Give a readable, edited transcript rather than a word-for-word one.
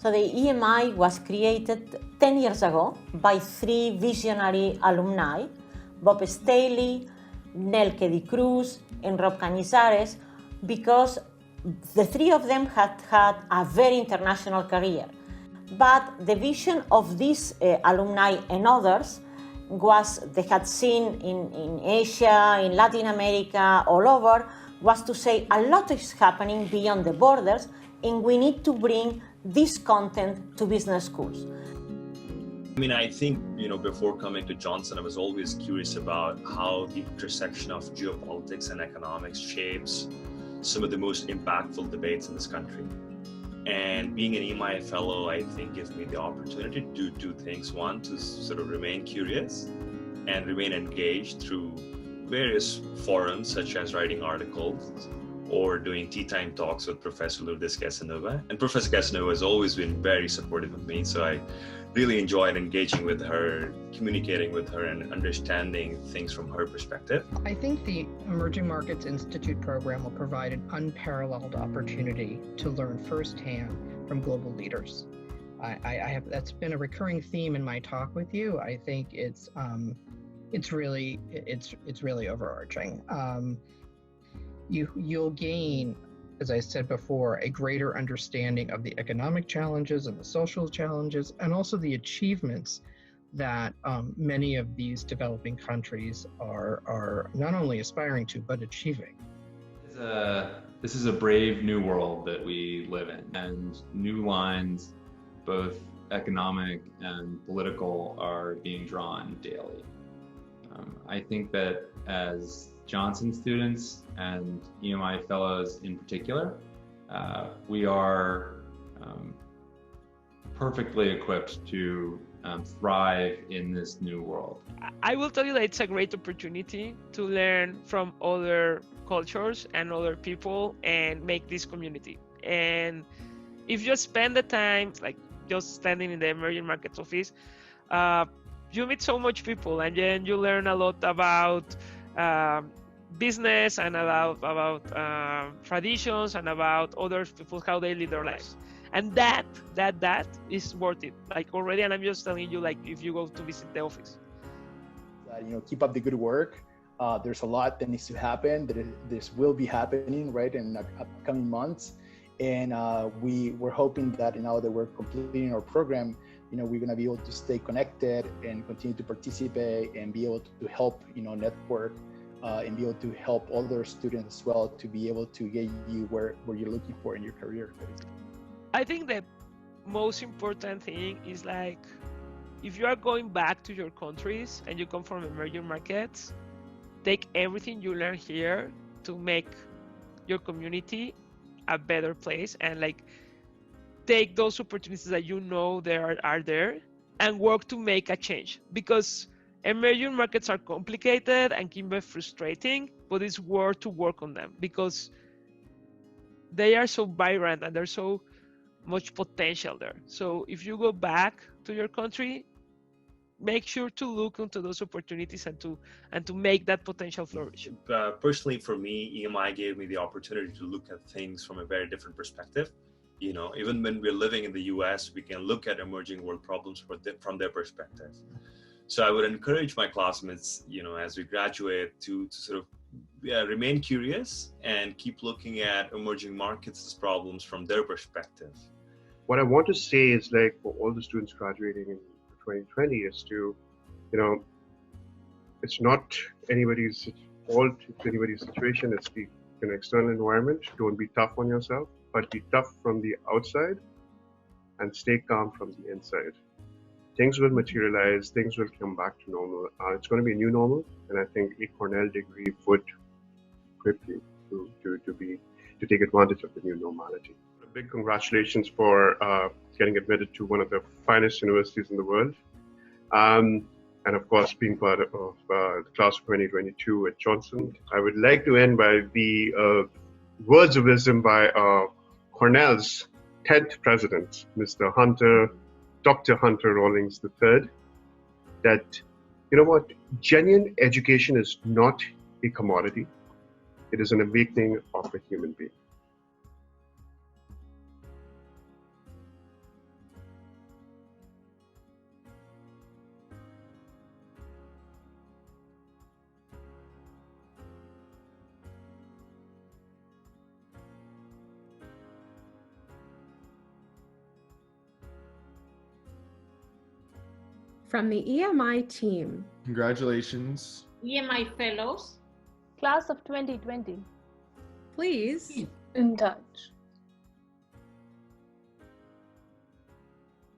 So the EMI was created 10 years ago by three visionary alumni, Bob Staley, Nelke Di Cruz, and Rob Canizares, because the three of them had had a very international career. But the vision of these alumni and others was, they had seen in Asia, in Latin America, all over, was to say a lot is happening beyond the borders, and we need to bring this content to business schools. I mean, I think, before coming to Johnson, I was always curious about how the intersection of geopolitics and economics shapes some of the most impactful debates in this country. And being an EMI fellow, I think, gives me the opportunity to do two things. One, to sort of remain curious and remain engaged through various forums, such as writing articles or doing tea time talks with Professor Lourdes Casanova. And Professor Casanova has always been very supportive of me, so I really enjoyed engaging with her, communicating with her, and understanding things from her perspective. I think the Emerging Markets Institute program will provide an unparalleled opportunity to learn firsthand from global leaders. That's been a recurring theme in my talk with you. I think it's really overarching. You'll gain, as I said before, a greater understanding of the economic challenges and the social challenges, and also the achievements that many of these developing countries are not only aspiring to, but achieving. This is a brave new world that we live in, and new lines, both economic and political, are being drawn daily. I think that as Johnson students and EMI fellows in particular, we are perfectly equipped to thrive in this new world. I will tell you that it's a great opportunity to learn from other cultures and other people and make this community. And if you spend the time, like just standing in the emerging markets office, you meet so much people, and then you learn a lot about business and about traditions and about other people, how they live their lives. And that is worth it. Like already, and I'm just telling you, like if you go to visit the office. Keep up the good work. There's a lot that needs to happen. This will be happening right in the upcoming months. And we're hoping that now that we're completing our program, we're going to be able to stay connected and continue to participate and be able to help, network and be able to help other students as well to be able to get you where you're looking for in your career. I think the most important thing is, like, if you are going back to your countries and you come from emerging markets, take everything you learn here to make your community a better place, and like take those opportunities that there are there and work to make a change, because emerging markets are complicated and can be frustrating, but it's worth to work on them because they are so vibrant and there's so much potential there. So if you go back to your country, make sure to look into those opportunities and to make that potential flourish. Personally, for me, EMI gave me the opportunity to look at things from a very different perspective. Even when we're living in the US, we can look at emerging world problems from their perspective. So I would encourage my classmates, as we graduate, to sort of remain curious and keep looking at emerging markets' problems from their perspective. What I want to say is, like, for all the students graduating in 2020 is to, it's not anybody's fault, it's anybody's situation, it's the external environment. Don't be tough on yourself, but be tough from the outside and stay calm from the inside. Things will materialize, things will come back to normal. It's going to be a new normal, and I think a Cornell degree would equip you to take advantage of the new normality. A big congratulations for getting admitted to one of the finest universities in the world, and of course being part of the class of 2022 at Johnson. I would like to end by the words of wisdom by Cornell's 10th president, Dr. Hunter Rawlings III, that, genuine education is not a commodity. It is an awakening of a human being. from the EMI team. Congratulations. EMI Fellows, Class of 2020. Please In touch.